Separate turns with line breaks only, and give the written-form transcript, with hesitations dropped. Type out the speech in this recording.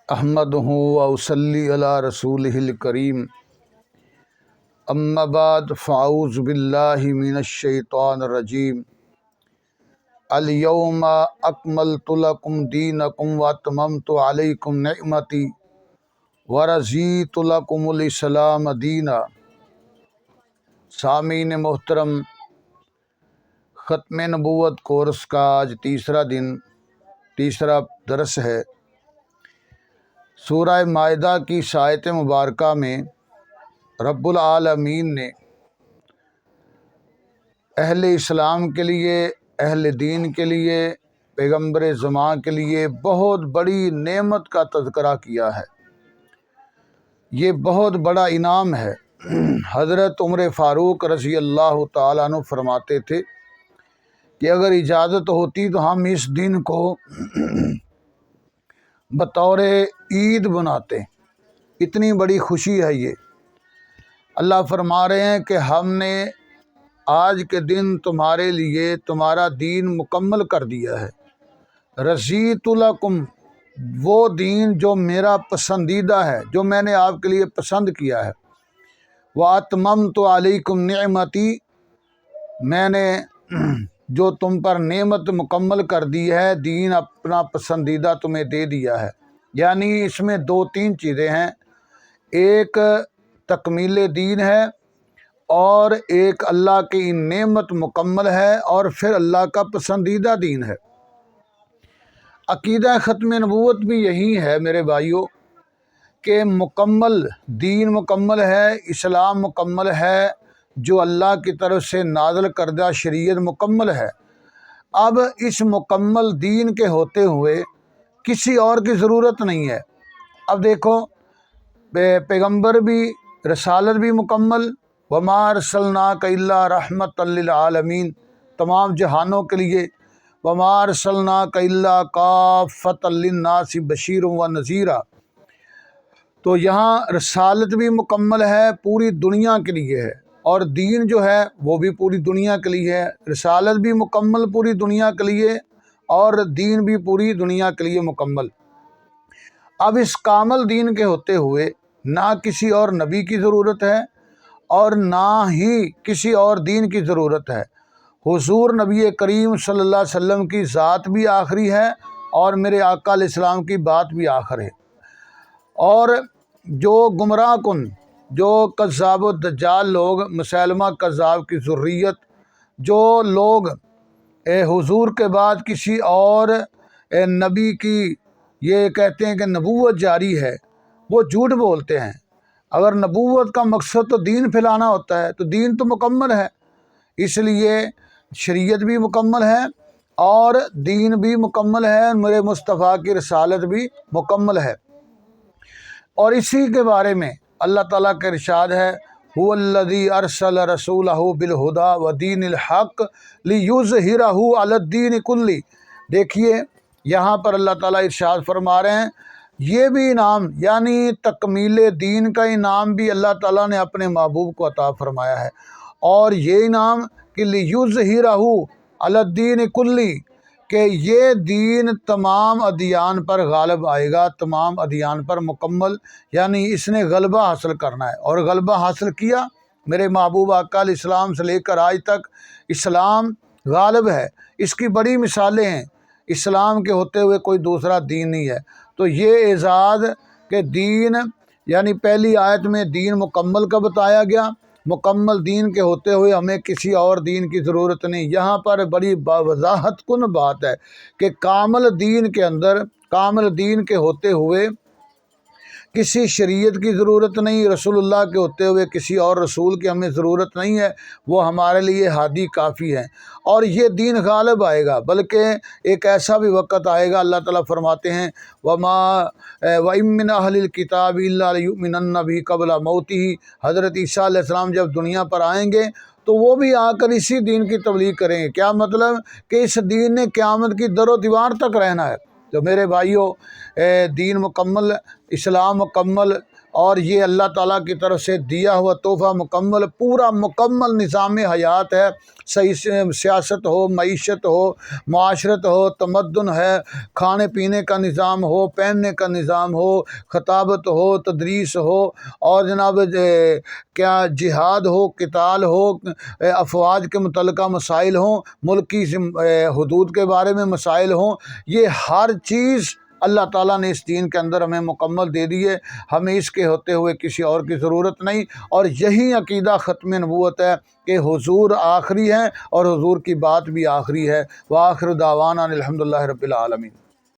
احمدہ و اصلی علی رسولہ الکریم اما بعد فاعوذ باللہ من الشیطان الرجیم الیوم اکملت لکم دینکم واتممت علیکم نعمتی ورضیت لکم الاسلام دینا۔ سامعین محترم، ختم نبوت کورس کا آج تیسرا درس ہے۔ سورہ مائدہ کی آیت مبارکہ میں رب العالمین نے اہل اسلام کے لیے، اہل دین کے لیے، پیغمبر زمان کے لیے بہت بڑی نعمت کا تذکرہ کیا ہے۔ یہ بہت بڑا انعام ہے۔ حضرت عمر فاروق رضی اللہ تعالیٰ عنہ فرماتے تھے کہ اگر اجازت ہوتی تو ہم اس دن کو بطور عید بناتے، اتنی بڑی خوشی ہے یہ۔ اللہ فرما رہے ہیں کہ ہم نے آج کے دن تمہارے لیے تمہارا دین مکمل کر دیا ہے۔ رضیت لکم، وہ دین جو میرا پسندیدہ ہے، جو میں نے آپ کے لیے پسند کیا ہے۔ واتممت علیکم نعمتی، میں نے جو تم پر نعمت مکمل کر دی ہے، دین اپنا پسندیدہ تمہیں دے دیا ہے۔ یعنی اس میں دو تین چیزیں ہیں، ایک تکمیل دین ہے اور ایک اللہ کی نعمت مکمل ہے اور پھر اللہ کا پسندیدہ دین ہے۔ عقیدہ ختم نبوت بھی یہی ہے میرے بھائیوں کہ مکمل دین مکمل ہے، اسلام مکمل ہے، جو اللہ کی طرف سے نازل کردہ شریعت مکمل ہے۔ اب اس مکمل دین کے ہوتے ہوئے کسی اور کی ضرورت نہیں ہے۔ اب دیکھو، پیغمبر بھی، رسالت بھی مکمل، وما ارسلناک الا رحمۃ للعالمین، تمام جہانوں کے لیے، وما ارسلناک الا کافۃ للناس بشیرا ونذیرا۔ تو یہاں رسالت بھی مکمل ہے، پوری دنیا کے لیے ہے، اور دین جو ہے وہ بھی پوری دنیا کے لیے ہے۔ رسالت بھی مکمل پوری دنیا کے لیے اور دین بھی پوری دنیا کے لیے مکمل۔ اب اس کامل دین کے ہوتے ہوئے نہ کسی اور نبی کی ضرورت ہے اور نہ ہی کسی اور دین کی ضرورت ہے۔ حضور نبی کریم صلی اللہ علیہ وسلم کی ذات بھی آخری ہے اور میرے آقا علیہ السلام کی بات بھی آخر ہے۔ اور جو گمراہ کن، جو کذاب و دجال لوگ، مسیلمہ کذاب کی ذریت، جو لوگ حضور کے بعد کسی اور نبی کی یہ کہتے ہیں کہ نبوت جاری ہے، وہ جھوٹ بولتے ہیں۔ اگر نبوت کا مقصد تو دین پھیلانا ہوتا ہے تو دین تو مکمل ہے، اس لیے شریعت بھی مکمل ہے اور دین بھی مکمل ہے، میرے مصطفیٰ کی رسالت بھی مکمل ہے۔ اور اسی کے بارے میں اللہ تعالیٰ کا ارشاد ہے، هو الذی ارسل رسولہ بالہدی ودین الحق لیظہرہ علی الدین کلہ۔ دیکھیے یہاں پر اللہ تعالیٰ ارشاد فرما رہے ہیں، یہ بھی انعام یعنی تکمیل دین کا انعام بھی اللہ تعالیٰ نے اپنے محبوب کو عطا فرمایا ہے، اور یہ انعام کہ لیظہرہ علی الدین کلہ، کہ یہ دین تمام ادیان پر غالب آئے گا، تمام ادیان پر مکمل، یعنی اس نے غلبہ حاصل کرنا ہے، اور غلبہ حاصل کیا۔ میرے محبوب آقا علیہ السلام سے لے کر آج تک اسلام غالب ہے۔ اس کی بڑی مثالیں ہیں، اسلام کے ہوتے ہوئے کوئی دوسرا دین نہیں ہے۔ تو یہ اعزاز کہ دین، یعنی پہلی آیت میں دین مکمل کا بتایا گیا، مکمل دین کے ہوتے ہوئے ہمیں کسی اور دین کی ضرورت نہیں۔ یہاں پر بڑی وضاحت کن بات ہے کہ کامل دین کے اندر، کامل دین کے ہوتے ہوئے کسی شریعت کی ضرورت نہیں، رسول اللہ کے ہوتے ہوئے کسی اور رسول کی ہمیں ضرورت نہیں ہے، وہ ہمارے لیے ہادی کافی ہیں۔ اور یہ دین غالب آئے گا، بلکہ ایک ایسا بھی وقت آئے گا، اللہ تعالیٰ فرماتے ہیں وَإِن مِّنْ أَهْلِ الْكِتَابِ إِلَّا لَيُؤْمِنَنَّ بِهِ قَبْلَ مَوْتِهِ۔ حضرت عیسیٰ علیہ السلام جب دنیا پر آئیں گے تو وہ بھی آ کر اسی دین کی تبلیغ کریں گے۔ کیا مطلب کہ اس دین نے قیامت کی در و دیوار تک رہنا ہے۔ تو میرے بھائیوں، دین مکمل، اسلام مکمل اور یہ اللہ تعالیٰ کی طرف سے دیا ہوا تحفہ مکمل پورا مکمل نظام حیات ہے۔ صحیح سیاست ہو، معیشت ہو، معاشرت ہو، تمدن ہے، کھانے پینے کا نظام ہو، پہننے کا نظام ہو، خطابت ہو، تدریس ہو، اور جناب کیا جہاد ہو، قتال ہو، افواج کے متعلقہ مسائل ہوں، ملکی حدود کے بارے میں مسائل ہوں، یہ ہر چیز اللہ تعالیٰ نے اس دین کے اندر ہمیں مکمل دے دی ہے۔ ہمیں اس کے ہوتے ہوئے کسی اور کی ضرورت نہیں، اور یہی عقیدہ ختم نبوت ہے کہ حضور آخری ہیں اور حضور کی بات بھی آخری ہے۔ وآخر دعوانا الحمدللہ رب العالمین۔